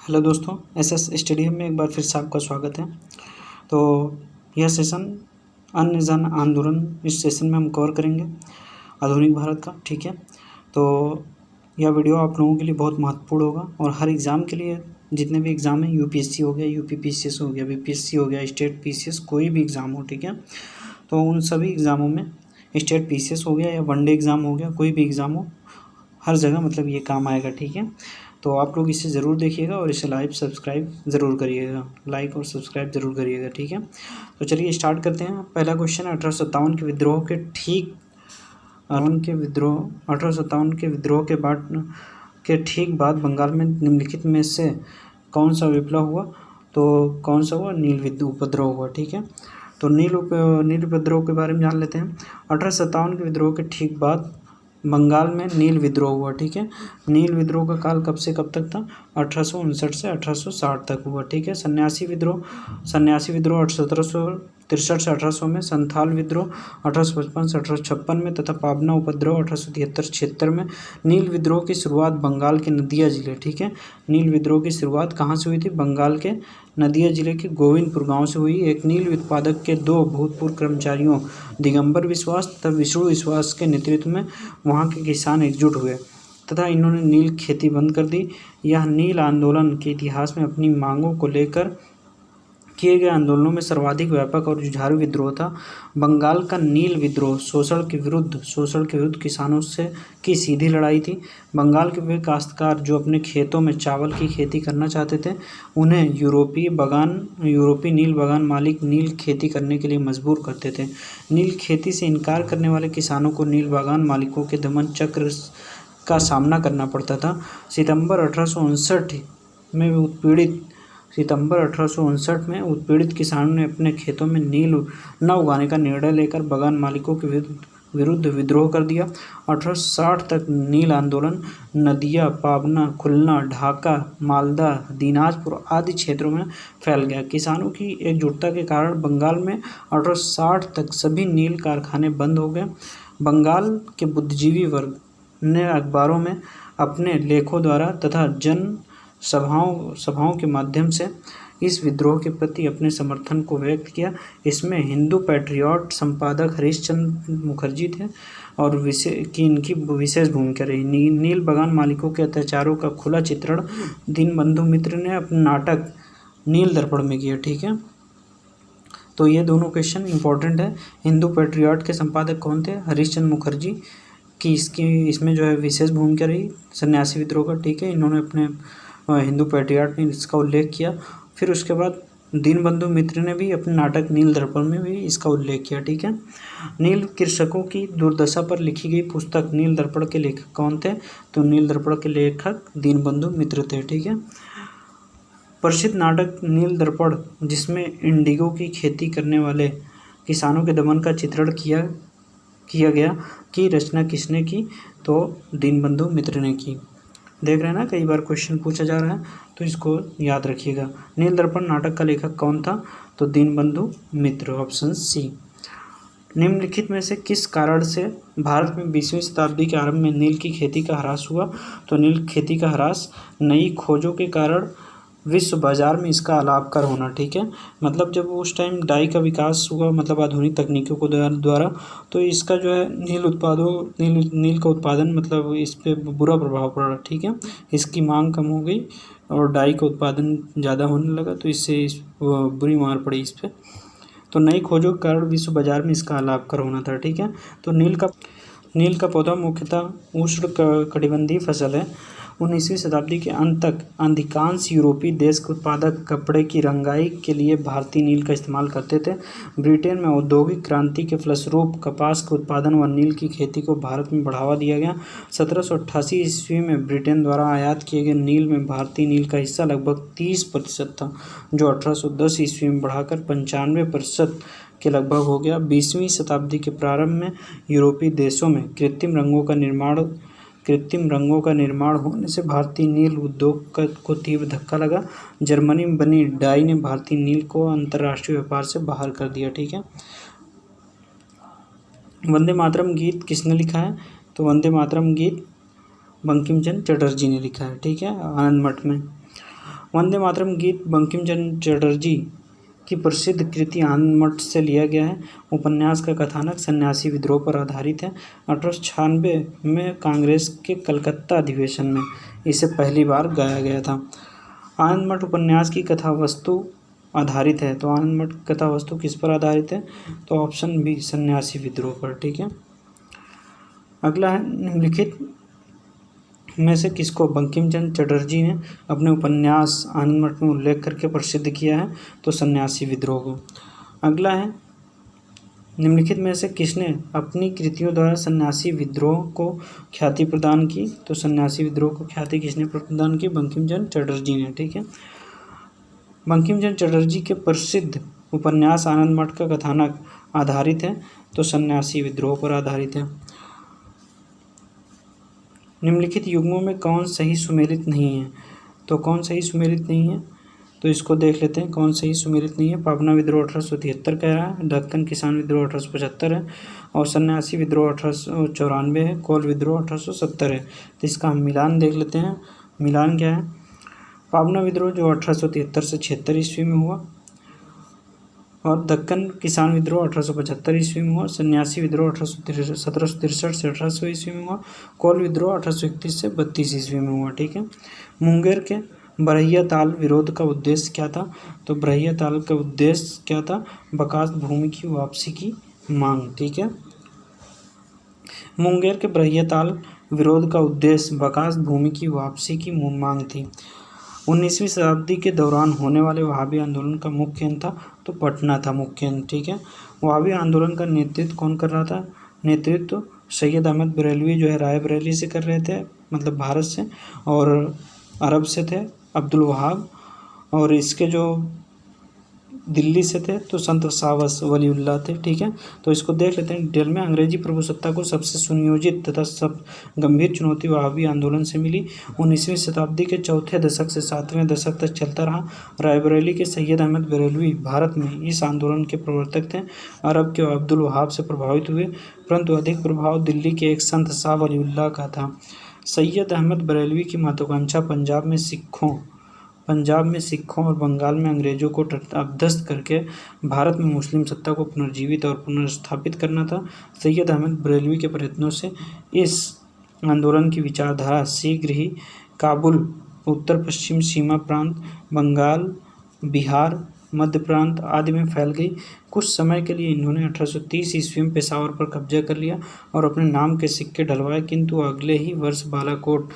Hello दोस्तों, SS study में एक बार फिर से आपका स्वागत है। तो यह सेशन अन्य जन आंदोलन, इस सेशन में हम कवर करेंगे आधुनिक भारत का। ठीक है, तो यह वीडियो आप लोगों के लिए बहुत महत्वपूर्ण होगा और हर एग्ज़ाम के लिए, जितने भी एग्ज़ाम हैं, यूपीएससी हो गया, यूपीपीसीएस हो गया, बीपीएससी हो गया, स्टेट पीसीएस, कोई भी एग्ज़ाम हो, ठीक है, तो उन सभी एग्ज़ामों में, स्टेट पीसीएस हो गया या वनडे एग्ज़ाम हो गया, कोई भी एग्ज़ाम हो, हर जगह मतलब ये काम आएगा। ठीक है, तो आप लोग इसे ज़रूर देखिएगा और इसे लाइक सब्सक्राइब ज़रूर करिएगा, लाइक और सब्सक्राइब ज़रूर करिएगा। ठीक है, तो चलिए स्टार्ट करते हैं। पहला क्वेश्चन है 1857 के विद्रोह के ठीक 1857 के विद्रोह के ठीक बाद बंगाल में निम्नलिखित में से कौन सा विप्लव हुआ? तो कौन सा हुआ? नील उपद्रव हुआ। ठीक है, तो नील उपद्रव के बारे में जान लेते हैं। 1857 के विद्रोह के ठीक बाद बंगाल में नील विद्रोह हुआ। ठीक है, नील विद्रोह का काल कब से कब तक था? 1859 से 1860 तक हुआ। ठीक है, सन्यासी विद्रोह 1763 से 1800 में, संथाल विद्रोह 1855 से 1856 में तथा पाबना उपद्रव 1873 में। नील विद्रोह की शुरुआत बंगाल के नदिया जिले, ठीक है, नील विद्रोह की शुरुआत कहाँ से हुई थी? बंगाल के नदिया जिले के गोविंदपुर गांव से हुई। एक नील उत्पादक के दो भूतपूर्व कर्मचारियों दिगंबर विश्वास तथा विष्णु विश्वास के नेतृत्व में वहां के किसान एकजुट हुए तथा इन्होंने नील खेती बंद कर दी। यह नील आंदोलन के इतिहास में अपनी मांगों को लेकर किए गए आंदोलनों में सर्वाधिक व्यापक और जुझारू विद्रोह था। बंगाल का नील विद्रोह शोषण के विरुद्ध किसानों से की सीधी लड़ाई थी। बंगाल के वे काश्तकार जो अपने खेतों में चावल की खेती करना चाहते थे, उन्हें यूरोपीय नील बागान मालिक नील खेती करने के लिए मजबूर करते थे। नील खेती से इनकार करने वाले किसानों को नील बागान मालिकों के दमन चक्र का सामना करना पड़ता था। सितंबर 1859 में उत्पीड़ित किसानों ने अपने खेतों में नील न उगाने का निर्णय लेकर बागान मालिकों के विरुद्ध विद्रोह कर दिया। 1860 तक नील आंदोलन नदिया, पाबना, खुलना, ढाका, मालदा, दिनाजपुर आदि क्षेत्रों में फैल गया। किसानों की एकजुटता के कारण बंगाल में 1860 तक सभी नील कारखाने बंद हो गए। बंगाल के बुद्धिजीवी वर्ग ने अखबारों में अपने लेखों द्वारा तथा जन सभाओं के माध्यम से इस विद्रोह के प्रति अपने समर्थन को व्यक्त किया। इसमें हिंदू पैट्रियट संपादक हरीशचंद्र मुखर्जी थे और इनकी विशेष भूमिका रही। नील बागान मालिकों के अत्याचारों का खुला चित्रण दीनबंधु मित्र ने अपने नाटक नील दर्पण में किया। ठीक है, तो ये दोनों क्वेश्चन इंपॉर्टेंट है। हिंदू पैट्रियट के संपादक कौन थे? हरीशचंद्र मुखर्जी की इसमें जो है विशेष भूमिका रही सन्यासी विद्रोह का। ठीक है, इन्होंने अपने हिंदू पैट्रियट ने इसका उल्लेख किया। फिर उसके बाद दीनबंधु मित्र ने भी अपने नाटक नील दर्पण में भी इसका उल्लेख किया। ठीक है, नील कृषकों की दुर्दशा पर लिखी गई पुस्तक नील दर्पण के लेखक कौन थे? तो नील दर्पण के लेखक दीनबंधु मित्र थे। ठीक है, प्रसिद्ध नाटक नील दर्पण, जिसमें इंडिगो की खेती करने वाले किसानों के दमन का चित्रण किया गया, की रचना किसने की? तो दीनबंधु मित्र ने की। देख रहे हैं ना, कई बार क्वेश्चन पूछा जा रहा है, तो इसको याद रखिएगा। नील दर्पण नाटक का लेखक कौन था? तो दीनबंधु मित्र, ऑप्शन सी। निम्नलिखित में से किस कारण से भारत में 20वीं शताब्दी के आरंभ में नील की खेती का ह्रास हुआ? तो नील खेती का ह्रास नई खोजों के कारण विश्व बाजार में इसका अलाभकर होना। ठीक है, मतलब जब उस टाइम डाई का विकास हुआ, मतलब आधुनिक तकनीकों को द्वारा, तो इसका जो है नील का उत्पादन, मतलब इस पे बुरा प्रभाव पड़ा। ठीक है, इसकी मांग कम हो गई और डाई का उत्पादन ज़्यादा होने लगा, तो इससे बुरी मार पड़ी इस पर। तो नई खोजों के कारण विश्व बाजार में इसका अलाभकर होना था। ठीक है, तो नील का पौधा मुख्यतः उष्ण कटिबंधीय फसल है। 19वीं शताब्दी के अंत तक अधिकांश यूरोपीय देश के उत्पादक कपड़े की रंगाई के लिए भारतीय नील का इस्तेमाल करते थे। ब्रिटेन में औद्योगिक क्रांति के फलस्वरूप कपास के उत्पादन व नील की खेती को भारत में बढ़ावा दिया गया। 1788 ईस्वी में ब्रिटेन द्वारा आयात किए गए नील में भारतीय नील का हिस्सा लगभग 30% था, जो 1810 ईस्वी में बढ़ाकर 95% के लगभग हो गया। 20वीं शताब्दी के प्रारंभ में यूरोपीय देशों में कृत्रिम रंगों का निर्माण होने से भारतीय नील उद्योग को तीव्र धक्का लगा। जर्मनी में बनी डाई ने भारतीय नील को अंतर्राष्ट्रीय व्यापार से बाहर कर दिया। ठीक है, वंदे मातरम गीत किसने लिखा है? तो वंदे मातरम गीत बंकिम चंद्र चटर्जी ने लिखा है। ठीक है, आनंद मठ में। वंदे मातरम गीत बंकिम चंद्र चटर्जी की प्रसिद्ध कृति आनंद मठ से लिया गया है। उपन्यास का कथानक सन्यासी विद्रोह पर आधारित है। 1896 में कांग्रेस के कलकत्ता अधिवेशन में इसे पहली बार गाया गया था। आनंद मठ उपन्यास की कथा वस्तु आधारित है। तो आनंद मठ कथा वस्तु किस पर आधारित है? तो ऑप्शन बी, सन्यासी विद्रोह पर। ठीक है। अगला है, निम्नलिखित में से किसको बंकिम चंद्र चटर्जी ने अपने उपन्यास आनंद मठ में उल्लेख करके प्रसिद्ध किया है? तो सन्यासी विद्रोह को। अगला है, निम्नलिखित में से किसने अपनी कृतियों द्वारा सन्यासी विद्रोह को ख्याति प्रदान की? तो सन्यासी विद्रोह को ख्याति किसने प्रदान की? बंकिम चंद्र चटर्जी ने। ठीक है। बंकिम चंद्र चटर्जी के प्रसिद्ध उपन्यास आनंद मठ का कथानक आधारित है। तो सन्यासी विद्रोह पर आधारित है। निम्नलिखित युग्मों में कौन सही सुमेलित नहीं है? तो कौन सही सुमेलित नहीं है? तो इसको देख लेते हैं कौन सही सुमेलित नहीं है। पाबना विद्रोह 1873 कह रहा है, दक्कन किसान विद्रोह 1875 है, और सन्यासी विद्रोह 1894 है, कोल विद्रोह 1870 है। तो इसका हम मिलान देख लेते हैं। मिलान क्या है? पाबना विद्रोह जो 1873 से 76 ईस्वी में हुआ, और दक्कन किसान विद्रोह 1875 ईस्वी में हुआ। सन्यासी विद्रोह 1763 से 1800 ईस्वी में हुआ। कोल विद्रोह 1831 से 32 ईस्वी में हुआ। ठीक है। मुंगेर के बरहिया ताल विरोध का उद्देश्य क्या था? तो बरहिया ताल का उद्देश्य क्या था? बकास भूमि की वापसी की मांग। ठीक है। मुंगेर के बरहिया ताल विरोध का उद्देश्य बकास भूमि की वापसी की मांग थी। 19वीं शताब्दी के दौरान होने वाले वहाबी आंदोलन का मुख्य केंद्र था, तो पटना था मुख्य केंद्र। ठीक है। वहाबी आंदोलन का नेतृत्व कौन कर रहा था? नेतृत्व सैयद अहमद बरेलवी जो है रायबरेली से कर रहे थे, मतलब भारत से, और अरब से थे अब्दुल वहाब, और इसके जो दिल्ली से थे तो संत सावस वलीउल्लाह थे। ठीक है। तो इसको देख लेते हैं डिटेल में। अंग्रेजी प्रभुसत्ता को सबसे सुनियोजित तथा सब गंभीर चुनौती वहाबी आंदोलन से मिली। 19वीं शताब्दी के चौथे दशक से 7वें दशक तक चलता रहा। रायबरेली के सैयद अहमद बरेलवी भारत में इस आंदोलन के प्रवर्तक थे। अरब के अब्दुल वहाब से प्रभावित हुए, परंतु अधिक प्रभाव दिल्ली के एक संत शाह वलीउल्लाह का था। सैयद अहमद बरेलवी की महत्वाकांक्षा पंजाब में सिखों और बंगाल में अंग्रेजों को अपदस्थ करके भारत में मुस्लिम सत्ता को पुनर्जीवित और पुनर्स्थापित करना था। सैयद अहमद बरेलवी के प्रयत्नों से इस आंदोलन की विचारधारा शीघ्र ही काबुल, उत्तर पश्चिम सीमा प्रांत, बंगाल, बिहार, मध्य प्रांत आदि में फैल गई। कुछ समय के लिए इन्होंने 1830 ईस्वी में पेशावर पर कब्जा कर लिया और अपने नाम के सिक्के ढलवाए, किंतु अगले ही वर्ष बालाकोट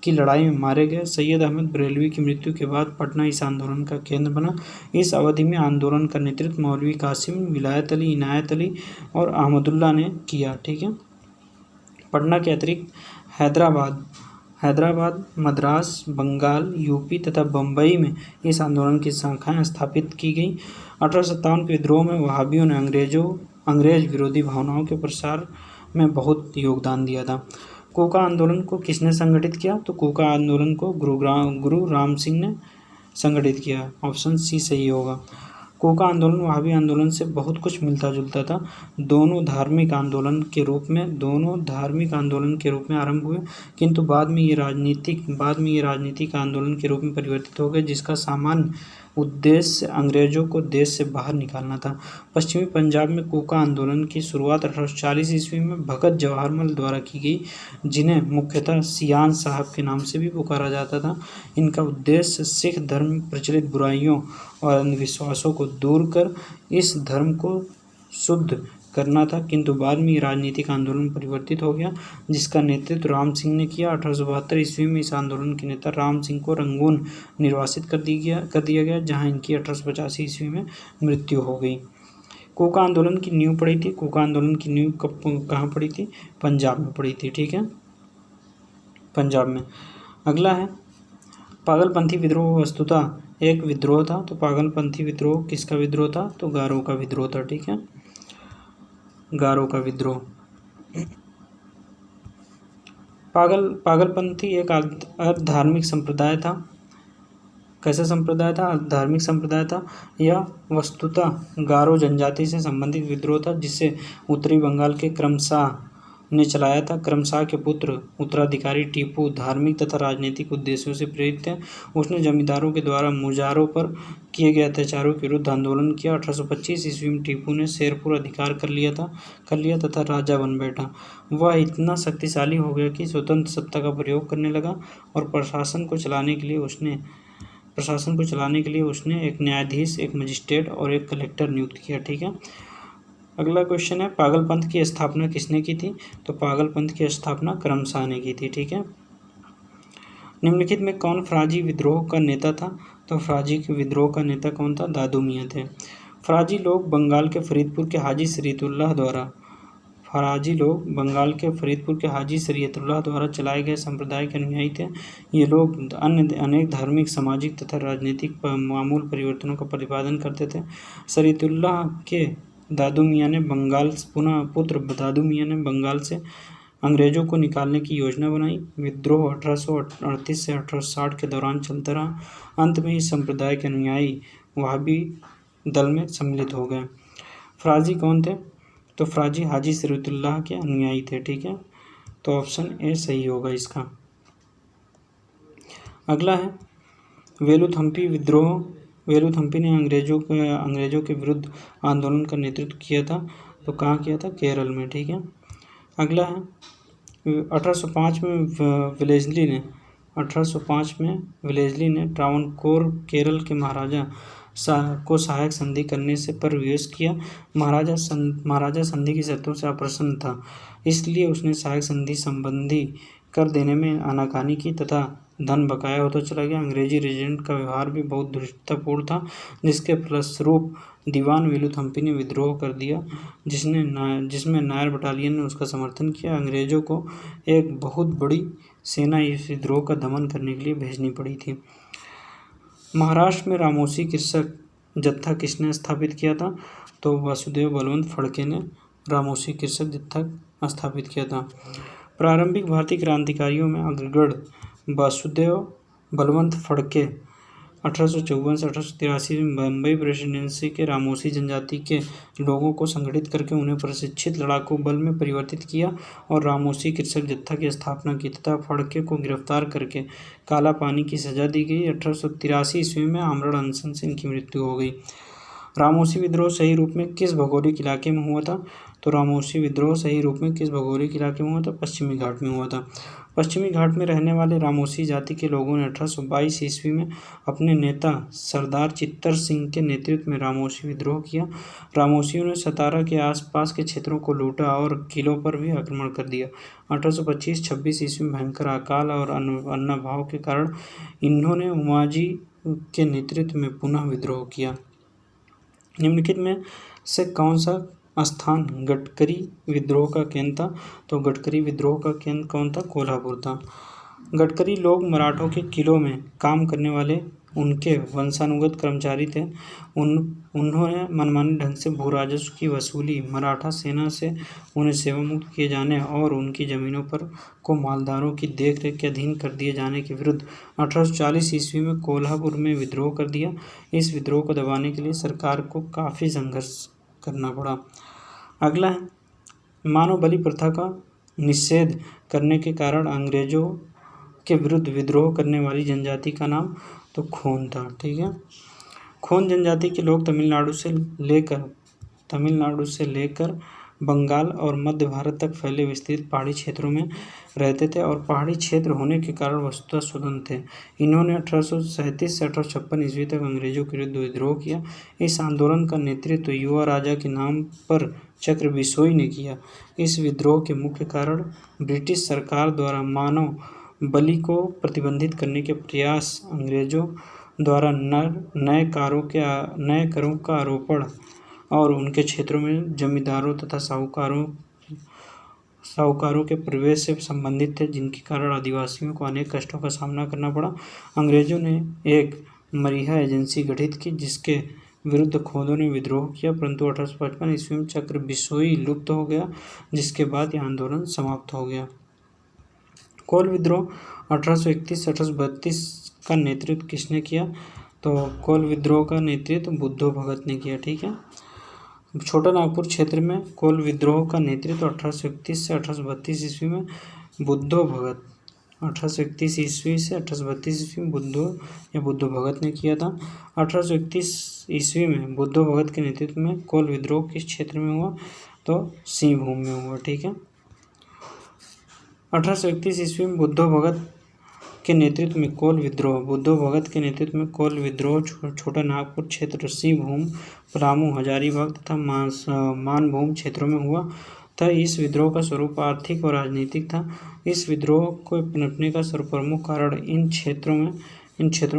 की लड़ाई में मारे गए। सैयद अहमद बरेलवी की मृत्यु के बाद पटना इस आंदोलन का केंद्र बना। इस अवधि में आंदोलन का नेतृत्व मौलवी कासिम, विलायत अली, इनायत अली और अहमदुल्लाह ने किया। ठीक है। पटना के अतिरिक्त हैदराबाद, मद्रास, बंगाल, यूपी तथा बम्बई में इस आंदोलन की शाखाएं स्थापित की गई। 1857 के विद्रोह में वहाबियों ने अंग्रेज विरोधी भावनाओं के प्रसार में बहुत योगदान दिया था। कोका आंदोलन को किसने संगठित किया? तो कोका आंदोलन को गुरु राम सिंह ने संगठित किया। ऑप्शन सी सही होगा। कोका आंदोलन वहाबी आंदोलन से बहुत कुछ मिलता जुलता था। दोनों धार्मिक आंदोलन के रूप में आरंभ हुए, किंतु बाद में ये राजनीतिक आंदोलन के रूप में परिवर्तित हो गए, जिसका सामान्य उद्देश्य अंग्रेजों को देश से बाहर निकालना था। पश्चिमी पंजाब में कोका आंदोलन की शुरुआत 1840 ईस्वी में भगत जवाहरलाल द्वारा की गई, जिन्हें मुख्यतः सियान साहब के नाम से भी पुकारा जाता था। इनका उद्देश्य सिख धर्म में प्रचलित बुराइयों और अंधविश्वासों को दूर कर इस धर्म को शुद्ध करना था, किंतु बाद में ये राजनीतिक आंदोलन परिवर्तित हो गया, जिसका नेतृत्व राम सिंह ने किया। 1872 ईस्वी में इस आंदोलन के नेता राम सिंह को रंगून निर्वासित कर दिया गया, जहां इनकी 1885 ईस्वी में मृत्यु हो गई। कोका आंदोलन की नींव पड़ी थी। कोका आंदोलन की नींव कहाँ पड़ी थी? पंजाब में पड़ी थी। ठीक है। पंजाब में। अगला है, पागलपंथी विद्रोह वस्तुतः एक विद्रोह था। तो पागलपंथी विद्रोह किसका विद्रोह था? तो गारो का विद्रोह था। ठीक है। गारो का विद्रोह। पागलपंथी एक धार्मिक संप्रदाय था। कैसा संप्रदाय था? धार्मिक संप्रदाय था। यह वस्तुतः गारो जनजाति से संबंधित विद्रोह था, जिसे उत्तरी बंगाल के क्रमशः ने चलाया था। क्रमशाह के पुत्र उत्तराधिकारी टीपू धार्मिक तथा राजनीतिक उद्देश्यों से प्रेरित थे। उसने जमींदारों के द्वारा मुजारों पर किए गए अत्याचारों के विरुद्ध आंदोलन किया। 1825 ईस्वी में टीपू ने शेरपुर अधिकार कर लिया तथा राजा बन बैठा। वह इतना शक्तिशाली हो गया कि स्वतंत्र सत्ता का प्रयोग करने लगा और प्रशासन को चलाने के लिए उसने एक न्यायाधीश, एक मजिस्ट्रेट और एक कलेक्टर नियुक्त किया। ठीक है। अगला क्वेश्चन है, पागल पंथ की स्थापना किसने की थी? तो पागल पंथ की स्थापना क्रमशाह ने की थी। ठीक है। निम्नलिखित में कौन फराजी विद्रोह का नेता था? तो फराजी के विद्रोह का नेता कौन था? दादू मियाँ थे। फराजी लोग बंगाल के फरीदपुर के हाजी शरीयतुल्लाह द्वारा चलाए गए संप्रदाय के अनुयायी थे। ये लोग अनेक धार्मिक, सामाजिक तथा राजनीतिक आमूल परिवर्तनों का प्रतिपादन करते थे। शरीयतुल्लाह के दादू मियाँ ने बंगाल से अंग्रेजों को निकालने की योजना बनाई। विद्रोह 1838 से 1860 के दौरान चलता रहा। अंत में इस संप्रदाय के अनुयायी वहाबी दल में सम्मिलित हो गए। फराजी कौन थे? तो फराजी हाजी शरीयतुल्लाह के अनुयायी थे। ठीक है। तो ऑप्शन ए सही होगा इसका। अगला है, वेलुथम्पी विद्रोह। वेलुथम्पी ने अंग्रेजों के विरुद्ध आंदोलन का नेतृत्व किया था। तो कहाँ किया था? केरल में। ठीक है। अगला है, 1805 में वेलेस्ली ने ट्रावनकोर केरल के महाराजा को सहायक संधि करने से पर विवश किया। महाराजा संधि की शर्तों से अप्रसन्न था, इसलिए उसने सहायक संधि संबंधी कर देने में आनाकानी की तथा धन बकाया होता चला गया। अंग्रेजी रेजिडेंट का व्यवहार भी बहुत धृष्टतापूर्ण था, जिसके फलस्वरूप दीवान वेलुथम्पी ने विद्रोह कर दिया, जिसमें नायर बटालियन ने उसका समर्थन किया। अंग्रेजों को एक बहुत बड़ी सेना इस विद्रोह का दमन करने के लिए भेजनी पड़ी थी। महाराष्ट्र में रामोसी कृषक जत्था किसने स्थापित किया था? तो वासुदेव बलवंत फड़के ने रामोसी कृषक जत्था स्थापित किया था। प्रारंभिक भारतीय क्रांतिकारियों में अग्रगण्य वासुदेव बलवंत फड़के 1854 से 1883 में बम्बई प्रेसिडेंसी के रामोसी जनजाति के लोगों को संगठित करके उन्हें प्रशिक्षित लड़ाकू बल में परिवर्तित किया और रामोसी कृषक जत्था की स्थापना की तथा फड़के को गिरफ्तार करके काला पानी की सजा दी गई। 1883 ईस्वी में आमरण अनशन से इनकी मृत्यु हो गई। रामोसी विद्रोह सही रूप में किस भौगोलिक इलाके में हुआ था? तो रामोसी विद्रोह सही रूप में किस भौगोलिक इलाके में हुआ था? पश्चिमी घाट में हुआ था। पश्चिमी घाट में रहने वाले रामोसी जाति के लोगों ने 1822 ईस्वी में अपने नेता सरदार चित्तर सिंह के नेतृत्व में रामोसी विद्रोह किया। रामोसियों ने सतारा के आसपास के क्षेत्रों को लूटा और किलों पर भी आक्रमण कर दिया। 1825-26 ईस्वी में भयंकर अकाल और अन्नभाव के कारण इन्होंने उमाजी के नेतृत्व में पुनः विद्रोह किया। निम्नलिखित में से कौन सा स्थान गडकरी विद्रोह का केंद्र था? तो गडकरी विद्रोह का केंद्र कौन था? कोल्हापुर था। गडकरी लोग मराठों के किलों में काम करने वाले उनके वंशानुगत कर्मचारी थे। उन्होंने मनमानी ढंग से भू राजस्व की वसूली, मराठा सेना से उन्हें सेवा मुक्त किए जाने और उनकी जमीनों पर को मालदारों की देखरेख के अधीन कर दिए जाने के विरुद्ध 1840 ईस्वी में कोल्हापुर में विद्रोह कर दिया। इस विद्रोह को दबाने के लिए सरकार को काफ़ी संघर्ष करना पड़ा। अगला है, मानव बलि प्रथा का निषेध करने के कारण अंग्रेजों के विरुद्ध विद्रोह करने वाली जनजाति का नाम? तो खोन था। ठीक है। खोन जनजाति के लोग तमिलनाडु से लेकर बंगाल और मध्य भारत तक फैले विस्तृत पहाड़ी क्षेत्रों में रहते थे और पहाड़ी क्षेत्र होने के कारण वस्तुतः स्वतंत्र थे। इन्होंने 1837 से 1856 ईस्वी तक अंग्रेजों के विरुद्ध विद्रोह किया। इस आंदोलन का नेतृत्व युवा राजा के नाम पर चक्र बिसोई ने किया। इस विद्रोह के मुख्य कारण ब्रिटिश सरकार द्वारा मानव बलि को प्रतिबंधित करने के प्रयास, अंग्रेजों द्वारा नए करों का आरोपण और उनके क्षेत्रों में जमींदारों तथा साहूकारों के प्रवेश से संबंधित थे, जिनके कारण आदिवासियों को अनेक कष्टों का सामना करना पड़ा। अंग्रेजों ने एक मरीहा एजेंसी गठित की, जिसके विरुद्ध खोदों ने विद्रोह किया, परंतु 1855 ईस्वी में चक्र बिसोई लुप्त हो गया, जिसके बाद यह आंदोलन समाप्त हो गया। कोल विद्रोह 1831 से 1832 का नेतृत्व किसने किया? तो कोल विद्रोह का नेतृत्व बुद्धो भगत ने किया। ठीक है। छोटा नागपुर क्षेत्र में कोल विद्रोह का नेतृत्व 1831 से 1832 ईस्वी में बुद्धो भगत 1831 ईस्वी से 1832 ईस्वी में बुद्धो भगत ने किया था। 1831 ईस्वी में बुद्धो भगत के नेतृत्व में कोल विद्रोह किस क्षेत्र में हुआ? तो सिंहभूम में हुआ। ठीक है। 1831 ईस्वी में बुद्धो भगत के नेतृत्व में कोल विद्रोह छोटा नागपुर क्षेत्र, सिंहभूम, पलामू, हजारीबाग तथा मानभूम क्षेत्रों में हुआ था। इस विद्रोह का स्वरूप आर्थिक और राजनीतिक था। इस विद्रोह को पनपने का सर्वप्रमुख कारण इन क्षेत्रों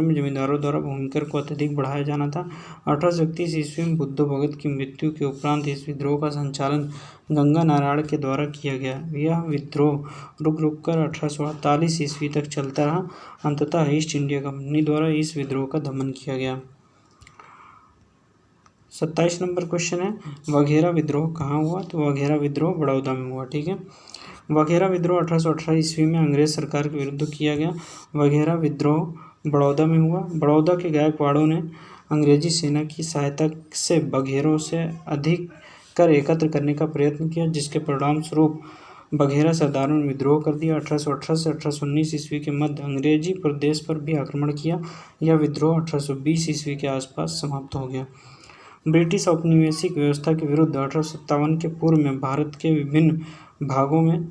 में जमींदारों द्वारा भूमिकर को अत्यधिक बढ़ाया जाना था। 1831 ईस्वी में बुद्धो भगत की मृत्यु के उपरांत इस विद्रोह का संचालन गंगा नारायण के द्वारा किया गया। यह विद्रोह रुक कर 1848 ईस्वी तक चलता रहा। अंततः ईस्ट इंडिया कंपनी द्वारा इस विद्रोह का दमन किया गया। 27 नंबर क्वेश्चन है, वघेरा विद्रोह कहाँ हुआ? तो वघेरा विद्रोह बड़ौदा में हुआ। ठीक है। वघेरा विद्रोह 1818 ईस्वी में अंग्रेज सरकार के विरुद्ध किया गया। वघेरा विद्रोह बड़ौदा में हुआ। बड़ौदा के गायकवाड़ों ने अंग्रेजी सेना की सहायता से बघेरों से अधिक कर एकत्र करने का प्रयत्न किया, जिसके परिणाम स्वरूप बघेरा सरदारों ने विद्रोह कर दिया। 1818 से 1819 ईस्वी के मध्य अंग्रेजी प्रदेश पर भी आक्रमण किया। यह विद्रोह 1820 ईस्वी के आसपास समाप्त हो गया। ब्रिटिश औपनिवेशिक व्यवस्था के विरुद्ध 1857 के पूर्व में भारत के विभिन्न भागों में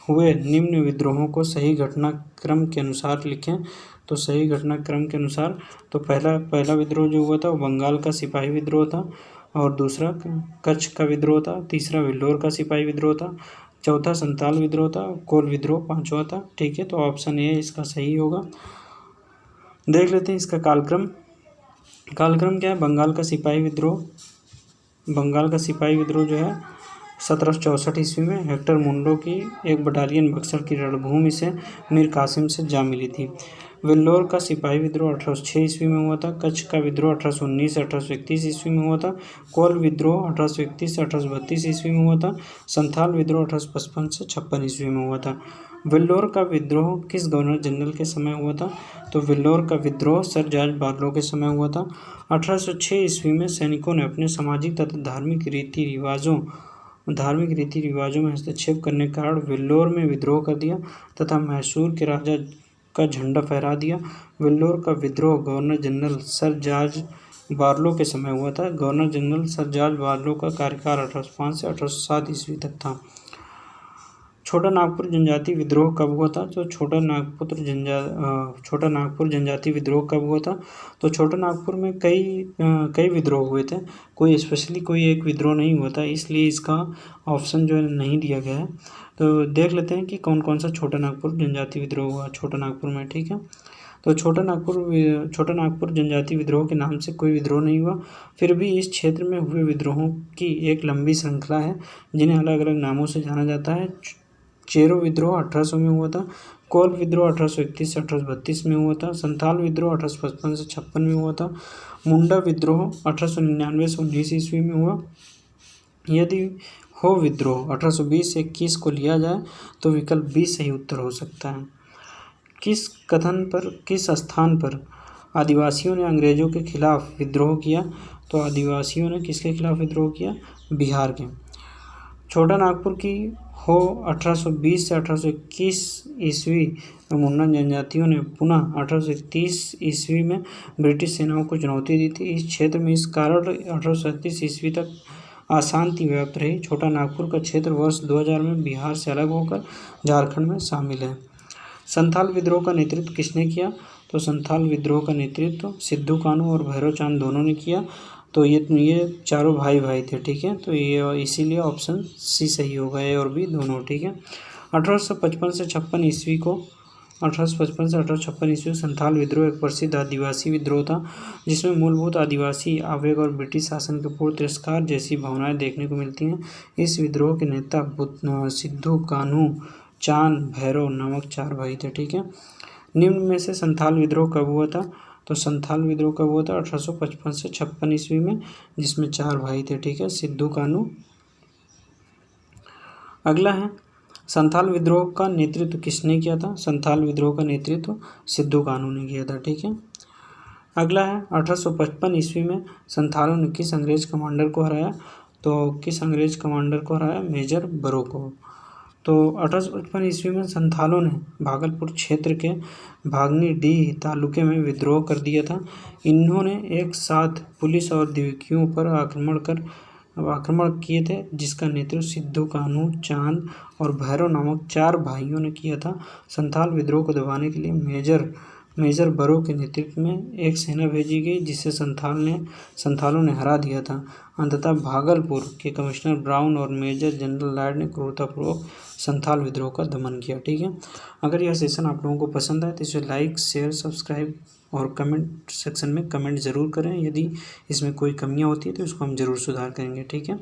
हुए निम्न विद्रोहों को सही घटनाक्रम के अनुसार लिखें। तो सही घटनाक्रम के अनुसार तो पहला विद्रोह जो हुआ था वो बंगाल का सिपाही विद्रोह था, और दूसरा कच्छ का विद्रोह था, तीसरा वेल्लोर का सिपाही विद्रोह था, चौथा संताल विद्रोह था, कोल विद्रोह पांचवा था। ठीक है। तो ऑप्शन ए इसका सही होगा। देख लेते हैं इसका कालक्रम क्या है। बंगाल का सिपाही विद्रोह जो है 1764 ईस्वी में हेक्टर मुंडो की एक बटालियन बक्सर की रणभूमि से मीर कासिम से जा मिली थी। वेल्लोर का सिपाही विद्रोह 1806 ईस्वी में हुआ था। कच्छ का विद्रोह 1819 से 1831 ईस्वी में हुआ था। कोल विद्रोह 1831 से 1832 ईस्वी में हुआ था। संथाल विद्रोह 1855 से 56 ईस्वी में हुआ था। वेल्लोर का विद्रोह किस गवर्नर जनरल के समय हुआ था? तो वेल्लोर का विद्रोह सर जॉर्ज बार्लो के समय हुआ था। 1806 ईस्वी में सैनिकों ने अपने सामाजिक तथा धार्मिक रीति रिवाजों में हस्तक्षेप करने के कारण वेल्लोर में विद्रोह कर दिया तथा मैसूर के राजा का झंडा फहरा दिया। वेल्लोर का विद्रोह governor general sir George Barlow के समय हुआ था। Governor general sir George Barlow का कार्यकाल 1805 से 1807 ईस्वी तक था। छोटा नागपुर जनजाति विद्रोह कब हुआ था? तो छोटा नागपुर जनजाति विद्रोह कब हुआ था? तो छोटा नागपुर में कई विद्रोह हुए थे, कोई एक विद्रोह नहीं हुआ था, इसलिए इसका ऑप्शन जो है नहीं दिया गया है। तो देख लेते हैं कि कौन कौन सा छोटा नागपुर जनजाति विद्रोह हुआ छोटा नागपुर में। ठीक है। तो छोटा नागपुर जनजाति विद्रोह के नाम से कोई विद्रोह नहीं हुआ, फिर भी इस क्षेत्र में हुए विद्रोहों की एक लंबी श्रृंखला है जिन्हें अलग अलग नामों से जाना जाता है। चेरो विद्रोह 1800 में हुआ था। कोल विद्रोह 1831 से 1832 में हुआ था। संथाल विद्रोह 1855 से 56 में हुआ था। मुंडा विद्रोह 1899 से 19 ईस्वी में हुआ। यदि हो विद्रोह 1820 से 21 को लिया जाए तो विकल्प बी सही उत्तर हो सकता है। किस स्थान पर आदिवासियों ने अंग्रेजों के खिलाफ विद्रोह किया? तो आदिवासियों ने किसके खिलाफ विद्रोह किया? बिहार के। छोटा नागपुर की हो 1820 से 1821 ईस्वी में मुंडा जनजातियों ने पुनः 1831 ईस्वी में ब्रिटिश सेनाओं को चुनौती दी थी। इस क्षेत्र में इस कारण 1837 ईस्वी तक अशांति व्याप्त रही। छोटा नागपुर का क्षेत्र वर्ष 2000 में बिहार से अलग होकर झारखंड में शामिल है। संथाल विद्रोह का नेतृत्व किसने किया? तो संथाल विद्रोह का नेतृत्व सिद्धू कानू और भैरव चांद दोनों ने किया। तो ये चारों भाई थे। ठीक है। तो ये इसीलिए ऑप्शन सी सही होगा, ए और बी दोनों। ठीक है। 1855 से 1856 ईस्वी संथाल विद्रोह एक प्रसिद्ध आदिवासी विद्रोह था जिसमें मूलभूत आदिवासी आवेग और ब्रिटिश शासन के पूर्ण तिरस्कार जैसी भावनाएं देखने को मिलती हैं। इस विद्रोह के नेता सिद्धू कान्हू चांद भैरव नामक 4 भाई थे। ठीक है। निम्न में से संथाल विद्रोह कब हुआ था? तो संथाल विद्रोह कब हुआ था? 1855 से 56 ईस्वी में, जिसमें 4 भाई थे। ठीक है। सिद्धू कान्हू। अगला है संथाल विद्रोह का नेतृत्व किसने किया था? संथाल विद्रोह का नेतृत्व सिद्धू कान्हू ने किया था। ठीक है। अगला है 1855 ईस्वी में संथालों ने किस अंग्रेज कमांडर को हराया? तो किस अंग्रेज कमांडर को हराया? मेजर बरो को। तो 1855 ईस्वी में संथालों ने भागलपुर क्षेत्र के भागनीडीह तालुके में विद्रोह कर दिया था। इन्होंने एक साथ पुलिस और द्विकियों पर आक्रमण किए थे, जिसका नेतृत्व सिद्धू कान्हू, चांद और भैरव नामक 4 भाइयों ने किया था। संथाल विद्रोह को दबाने के लिए मेजर बरो के नेतृत्व में एक सेना भेजी गई, जिसे संथालों ने हरा दिया था। अंततः भागलपुर के कमिश्नर ब्राउन और मेजर जनरल लॉयड ने क्रूरतापूर्वक संथाल विद्रोह का दमन किया। ठीक है, अगर यह सेशन आप लोगों को पसंद आए तो इसे लाइक, शेयर, सब्सक्राइब और कमेंट सेक्शन में कमेंट ज़रूर करें। यदि इसमें कोई कमियां होती है तो इसको हम ज़रूर सुधार करेंगे। ठीक है।